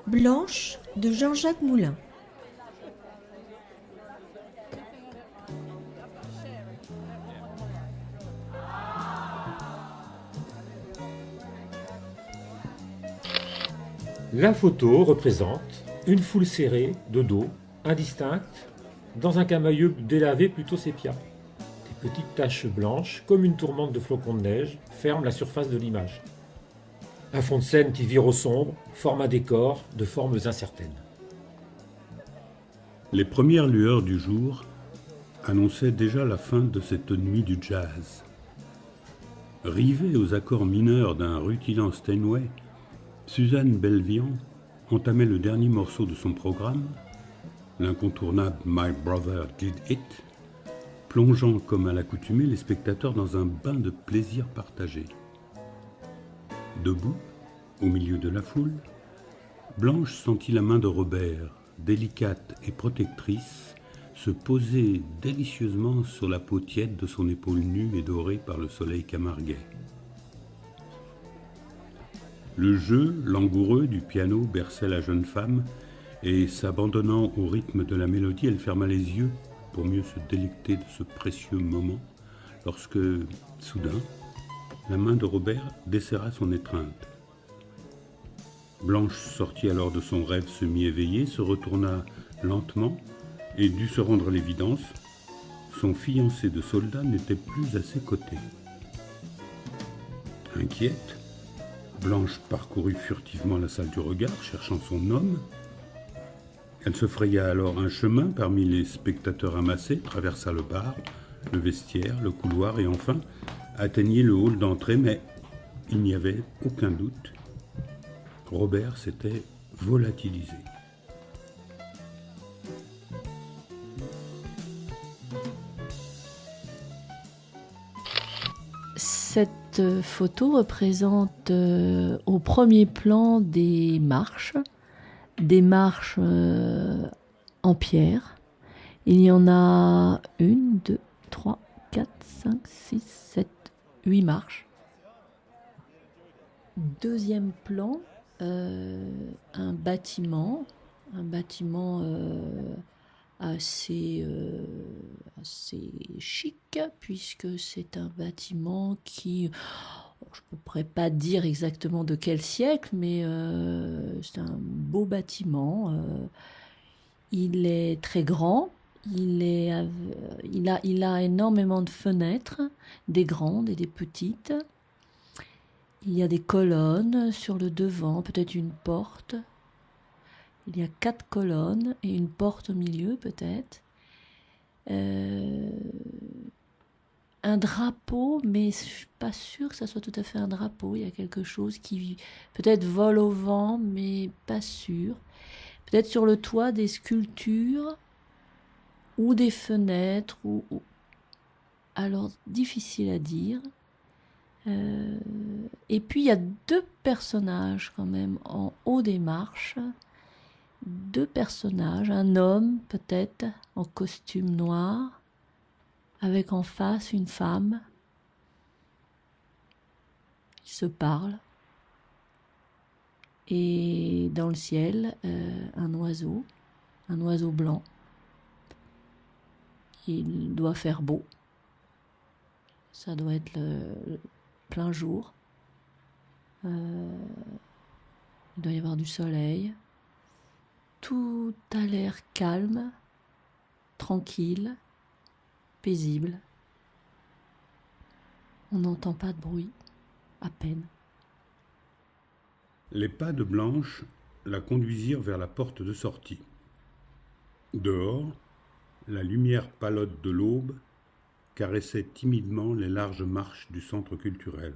Blanche de Jean-Jacques Moulin. La photo représente une foule serrée, de dos, indistincte, dans un camailleux délavé plutôt sépia. Des petites taches blanches, comme une tourmente de flocons de neige, ferment la surface de l'image. Un fond de scène qui vire au sombre, forme un décor de formes incertaines. Les premières lueurs du jour annonçaient déjà la fin de cette nuit du jazz. Rivée aux accords mineurs d'un rutilant Steinway, Suzanne Belvian entamait le dernier morceau de son programme, l'incontournable My Brother Did It, plongeant comme à l'accoutumée les spectateurs dans un bain de plaisir partagé. Debout, au milieu de la foule, Blanche sentit la main de Robert, délicate et protectrice, se poser délicieusement sur la peau tiède de son épaule nue et dorée par le soleil camarguais. Le jeu langoureux du piano berçait la jeune femme et, s'abandonnant au rythme de la mélodie, elle ferma les yeux pour mieux se délecter de ce précieux moment lorsque, soudain, la main de Robert desserra son étreinte. Blanche sortit alors de son rêve semi-éveillé, se retourna lentement et dut se rendre à l'évidence, son fiancé de soldat n'était plus à ses côtés. Inquiète, Blanche parcourut furtivement la salle du regard, cherchant son homme. Elle se fraya alors un chemin parmi les spectateurs amassés, traversa le bar, le vestiaire, le couloir et enfin atteignit le hall d'entrée, mais il n'y avait aucun doute. Robert s'était volatilisé. Cette photo représente au premier plan des marches en pierre. Il y en a 1, 2, 3, 4, 5, 6, 7, 8 marches. Deuxième plan, un bâtiment assez chic, puisque c'est un bâtiment qui, je ne pourrais pas dire exactement de quel siècle, mais c'est un beau bâtiment. Il est très grand, il a énormément de fenêtres, des grandes et des petites. Il y a des colonnes sur le devant, peut-être une porte. Il y a 4 colonnes et une porte au milieu, peut-être. Un drapeau, mais je ne suis pas sûre que ça soit tout à fait un drapeau. Il y a quelque chose qui peut-être vole au vent, mais pas sûr. Peut-être sur le toit des sculptures ou des fenêtres. Alors, difficile à dire. Et puis, il y a 2 personnages quand même en haut des marches. 2 personnages, un homme peut-être en costume noir, avec en face une femme. Ils se parlent. Et dans le ciel, un oiseau blanc. Il doit faire beau. Ça doit être le plein jour. Il doit y avoir du soleil. Tout a l'air calme, tranquille, paisible. On n'entend pas de bruit, à peine. Les pas de Blanche la conduisirent vers la porte de sortie. Dehors, la lumière pâlotte de l'aube caressait timidement les larges marches du centre culturel.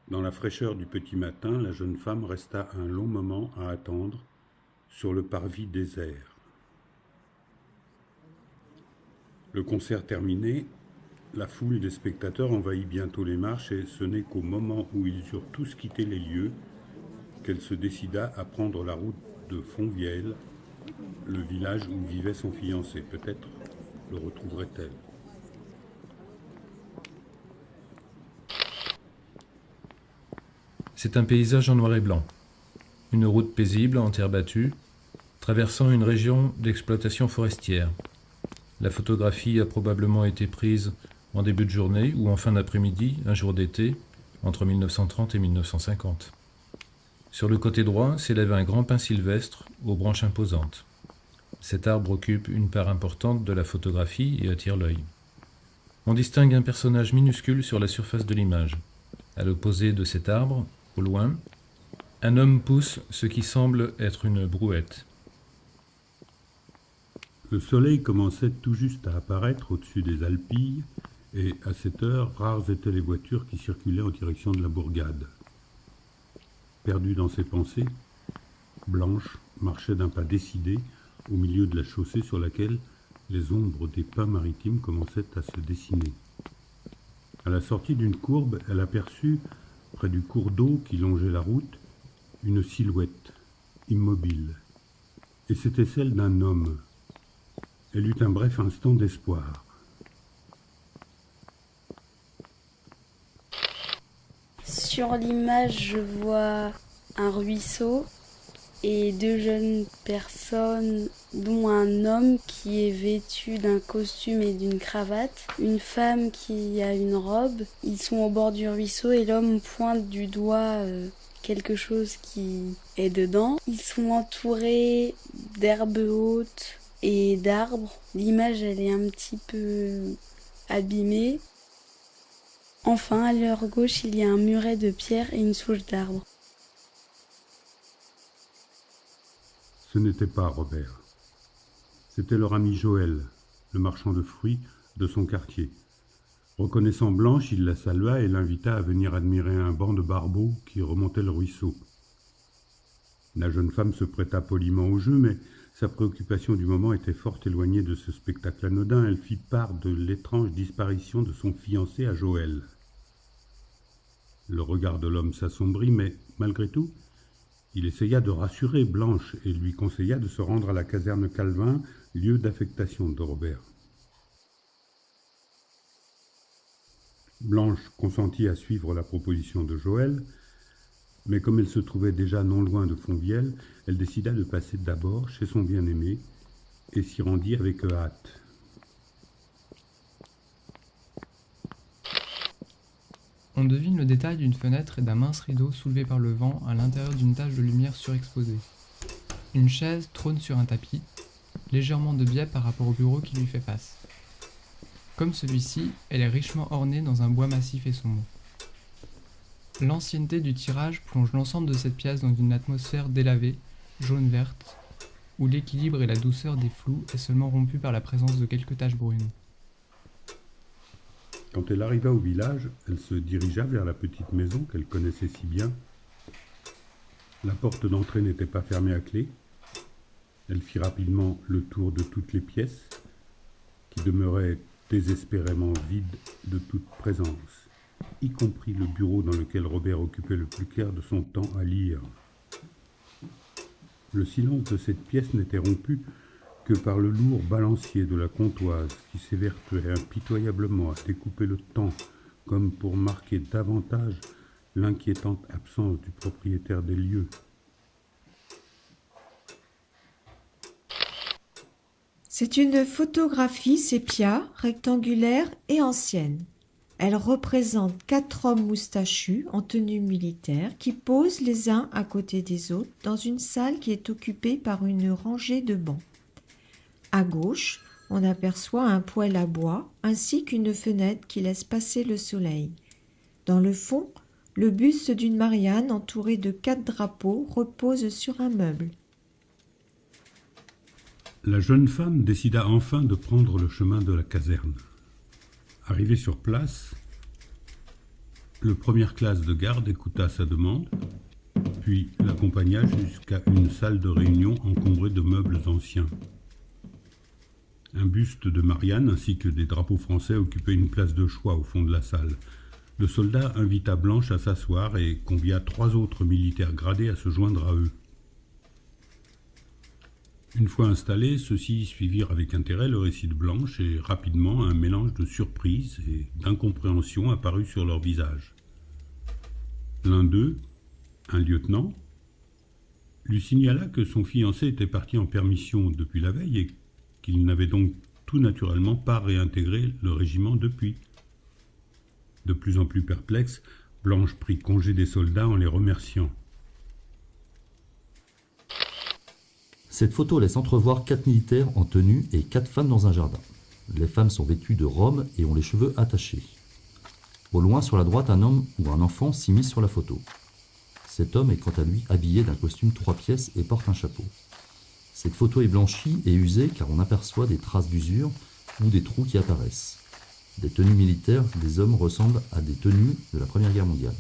Dans la fraîcheur du petit matin, la jeune femme resta un long moment à attendre sur le parvis désert. Le concert terminé, la foule des spectateurs envahit bientôt les marches et ce n'est qu'au moment où ils eurent tous quitté les lieux qu'elle se décida à prendre la route de Fontvieille, le village où vivait son fiancé. Peut-être le retrouverait-elle. C'est un paysage en noir et blanc. une route paisible en terre battue, traversant une région d'exploitation forestière. La photographie a probablement été prise en début de journée ou en fin d'après-midi, un jour d'été, entre 1930 et 1950. Sur le côté droit s'élève un grand pin sylvestre aux branches imposantes. Cet arbre occupe une part importante de la photographie et attire l'œil. On distingue un personnage minuscule sur la surface de l'image. À l'opposé de cet arbre, au loin, un homme pousse ce qui semble être une brouette. Le soleil commençait tout juste à apparaître au-dessus des Alpilles, et à cette heure, rares étaient les voitures qui circulaient en direction de la bourgade. Perdue dans ses pensées, Blanche marchait d'un pas décidé au milieu de la chaussée sur laquelle les ombres des pins maritimes commençaient à se dessiner. À la sortie d'une courbe, elle aperçut, près du cours d'eau qui longeait la route, une silhouette, immobile. Et c'était celle d'un homme. Elle eut un bref instant d'espoir. Sur l'image, je vois un ruisseau et deux jeunes personnes, dont un homme qui est vêtu d'un costume et d'une cravate, une femme qui a une robe. Ils sont au bord du ruisseau et l'homme pointe du doigt quelque chose qui est dedans. Ils sont entourés d'herbes hautes et d'arbres. L'image, elle est un petit peu abîmée. Enfin, à leur gauche, il y a un muret de pierre et une souche d'arbre. Ce n'était pas Robert. C'était leur ami Joël, le marchand de fruits de son quartier. Reconnaissant Blanche, il la salua et l'invita à venir admirer un banc de barbeaux qui remontait le ruisseau. La jeune femme se prêta poliment au jeu, mais sa préoccupation du moment était fort éloignée de ce spectacle anodin. Elle fit part de l'étrange disparition de son fiancé à Joël. Le regard de l'homme s'assombrit, mais malgré tout, il essaya de rassurer Blanche et lui conseilla de se rendre à la caserne Calvin, lieu d'affectation de Robert. Blanche consentit à suivre la proposition de Joël, mais comme elle se trouvait déjà non loin de Fontvieille, elle décida de passer d'abord chez son bien-aimé et s'y rendit avec hâte. On devine le détail d'une fenêtre et d'un mince rideau soulevé par le vent à l'intérieur d'une tache de lumière surexposée. Une chaise trône sur un tapis, légèrement de biais par rapport au bureau qui lui fait face. Comme celui-ci, elle est richement ornée dans un bois massif et sombre. L'ancienneté du tirage plonge l'ensemble de cette pièce dans une atmosphère délavée, jaune-verte, où l'équilibre et la douceur des flous est seulement rompu par la présence de quelques taches brunes. Quand elle arriva au village, elle se dirigea vers la petite maison qu'elle connaissait si bien. La porte d'entrée n'était pas fermée à clé. Elle fit rapidement le tour de toutes les pièces, qui demeuraient désespérément vides de toute présence, y compris le bureau dans lequel Robert occupait le plus clair de son temps à lire. Le silence de cette pièce n'était rompu que par le lourd balancier de la comptoise qui s'évertuait impitoyablement à découper le temps comme pour marquer davantage l'inquiétante absence du propriétaire des lieux. C'est une photographie sépia, rectangulaire et ancienne. Elle représente 4 hommes moustachus en tenue militaire qui posent les uns à côté des autres dans une salle qui est occupée par une rangée de bancs. À gauche, on aperçoit un poêle à bois ainsi qu'une fenêtre qui laisse passer le soleil. Dans le fond, le buste d'une Marianne entourée de 4 drapeaux repose sur un meuble. La jeune femme décida enfin de prendre le chemin de la caserne. Arrivé sur place, le première classe de garde écouta sa demande, puis l'accompagna jusqu'à une salle de réunion encombrée de meubles anciens. Un buste de Marianne ainsi que des drapeaux français occupaient une place de choix au fond de la salle. Le soldat invita Blanche à s'asseoir et convia 3 autres militaires gradés à se joindre à eux. Une fois installés, ceux-ci suivirent avec intérêt le récit de Blanche et rapidement un mélange de surprise et d'incompréhension apparut sur leur visage. L'un d'eux, un lieutenant, lui signala que son fiancé était parti en permission depuis la veille et qu'il n'avait donc tout naturellement pas réintégré le régiment depuis. De plus en plus perplexe, Blanche prit congé des soldats en les remerciant. Cette photo laisse entrevoir 4 militaires en tenue et 4 femmes dans un jardin. Les femmes sont vêtues de robes et ont les cheveux attachés. Au loin, sur la droite, un homme ou un enfant s'immisce sur la photo. Cet homme est quant à lui habillé d'un costume 3 pièces et porte un chapeau. Cette photo est blanchie et usée car on aperçoit des traces d'usure ou des trous qui apparaissent. Des tenues militaires des hommes ressemblent à des tenues de la Première Guerre mondiale.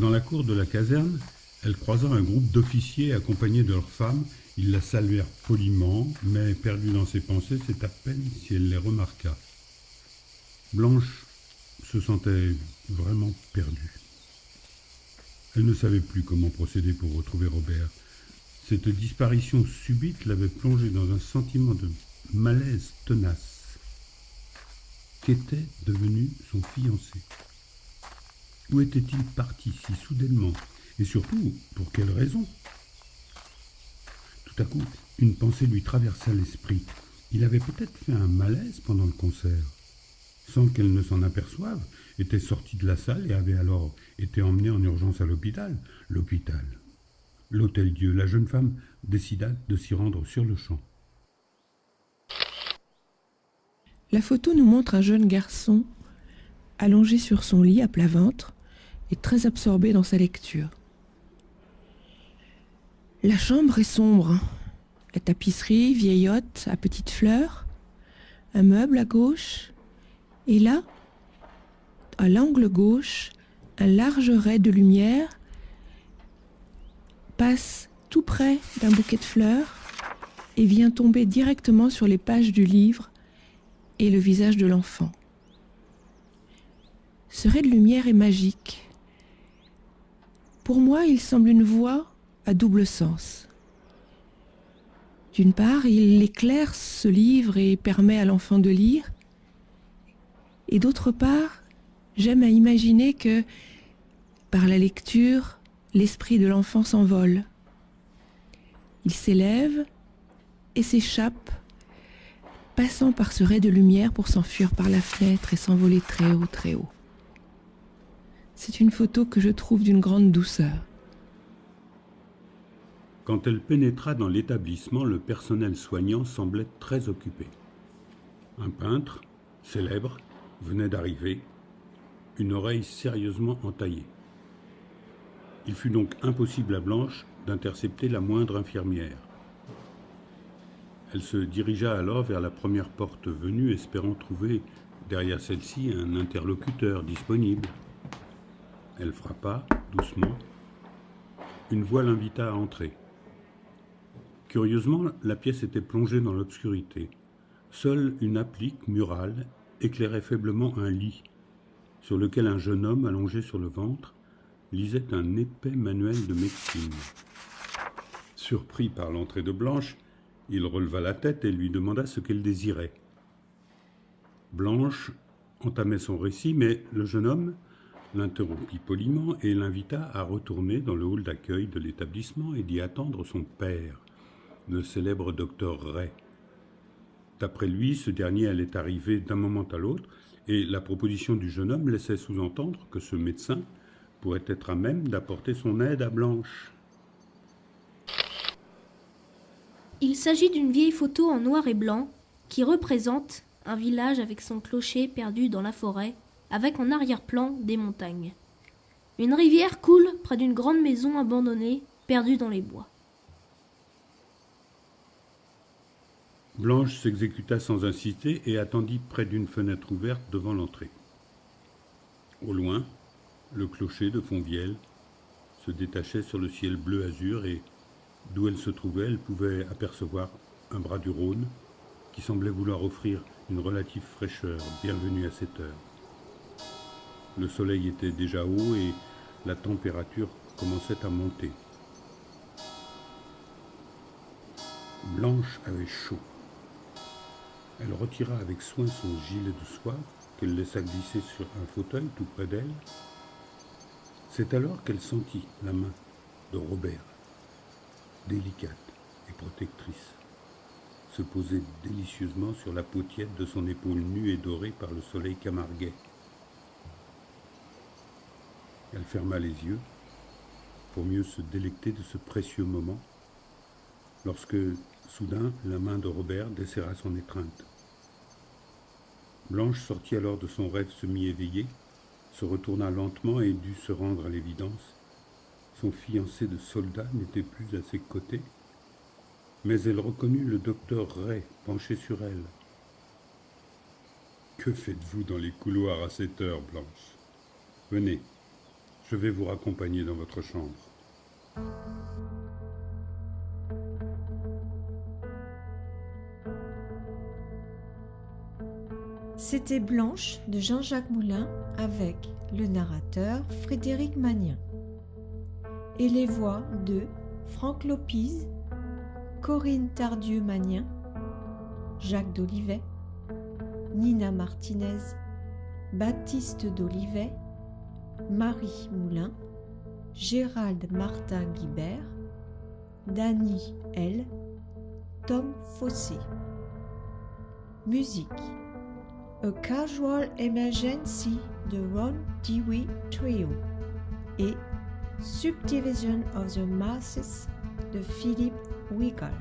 Dans la cour de la caserne, elle croisa un groupe d'officiers accompagnés de leurs femmes. Ils la saluèrent poliment, mais perdue dans ses pensées, c'est à peine si elle les remarqua. Blanche se sentait vraiment perdue. Elle ne savait plus comment procéder pour retrouver Robert. Cette disparition subite l'avait plongée dans un sentiment de malaise tenace. Qu'était devenu son fiancé? Où était-il parti si soudainement? Et surtout, pour quelle raison? Tout à coup, une pensée lui traversa l'esprit. Il avait peut-être fait un malaise pendant le concert. Sans qu'elle ne s'en aperçoive, était sorti de la salle et avait alors été emmené en urgence à l'hôpital. L'hôpital. L'Hôtel-Dieu. La jeune femme décida de s'y rendre sur le champ. La photo nous montre un jeune garçon allongé sur son lit à plat ventre et très absorbé dans sa lecture. La chambre est sombre. La tapisserie vieillotte à petites fleurs, un meuble à gauche, et là, à l'angle gauche, un large ray de lumière passe tout près d'un bouquet de fleurs et vient tomber directement sur les pages du livre et le visage de l'enfant. Ce ray de lumière est magique. Pour moi, il semble une voix à double sens. D'une part, il éclaire ce livre et permet à l'enfant de lire. Et d'autre part, j'aime à imaginer que, par la lecture, l'esprit de l'enfant s'envole. Il s'élève et s'échappe, passant par ce ray de lumière pour s'enfuir par la fenêtre et s'envoler très haut, très haut. C'est une photo que je trouve d'une grande douceur. Quand elle pénétra dans l'établissement, le personnel soignant semblait très occupé. Un peintre, célèbre, venait d'arriver, une oreille sérieusement entaillée. Il fut donc impossible à Blanche d'intercepter la moindre infirmière. Elle se dirigea alors vers la première porte venue, espérant trouver derrière celle-ci un interlocuteur disponible. Elle frappa, doucement. Une voix l'invita à entrer. Curieusement, la pièce était plongée dans l'obscurité. Seule une applique murale éclairait faiblement un lit, sur lequel un jeune homme allongé sur le ventre lisait un épais manuel de médecine. Surpris par l'entrée de Blanche, il releva la tête et lui demanda ce qu'elle désirait. Blanche entamait son récit, mais le jeune homme l'interrompit poliment et l'invita à retourner dans le hall d'accueil de l'établissement et d'y attendre son père, le célèbre docteur Ray. D'après lui, ce dernier allait arriver d'un moment à l'autre, et la proposition du jeune homme laissait sous-entendre que ce médecin pourrait être à même d'apporter son aide à Blanche. Il s'agit d'une vieille photo en noir et blanc qui représente un village avec son clocher perdu dans la forêt, avec en arrière-plan des montagnes. Une rivière coule près d'une grande maison abandonnée, perdue dans les bois. Blanche s'exécuta sans insister et attendit près d'une fenêtre ouverte devant l'entrée. Au loin, le clocher de Fonvielle se détachait sur le ciel bleu azur et, d'où elle se trouvait, elle pouvait apercevoir un bras du Rhône qui semblait vouloir offrir une relative fraîcheur, bienvenue à cette heure. Le soleil était déjà haut et la température commençait à monter. Blanche avait chaud. Elle retira avec soin son gilet de soie qu'elle laissa glisser sur un fauteuil tout près d'elle. C'est alors qu'elle sentit la main de Robert, délicate et protectrice, se posait délicieusement sur la peau-tiède de son épaule nue et dorée par le soleil camarguais. Elle ferma les yeux pour mieux se délecter de ce précieux moment, lorsque, soudain, la main de Robert desserra son étreinte. Blanche sortit alors de son rêve semi-éveillé, se retourna lentement et dut se rendre à l'évidence. Son fiancé de soldat n'était plus à ses côtés, mais elle reconnut le docteur Ray penché sur elle. « Que faites-vous dans les couloirs à cette heure, Blanche ? Venez, je vais vous raccompagner dans votre chambre. » C'était Blanche de Jean-Jacques Moulin avec le narrateur Frédéric Magnien et les voix de Franck Lopez, Corinne Tardieu-Magnien, Jacques d'Olivet, Nina Martinez, Baptiste d'Olivet, Marie Moulin, Gérald Martin-Guibert, Dany L, Tom Fossé. Musique A Casual Emergency de Ron Dewey Trio et Subdivision of the Masses de Philippe Wiegall.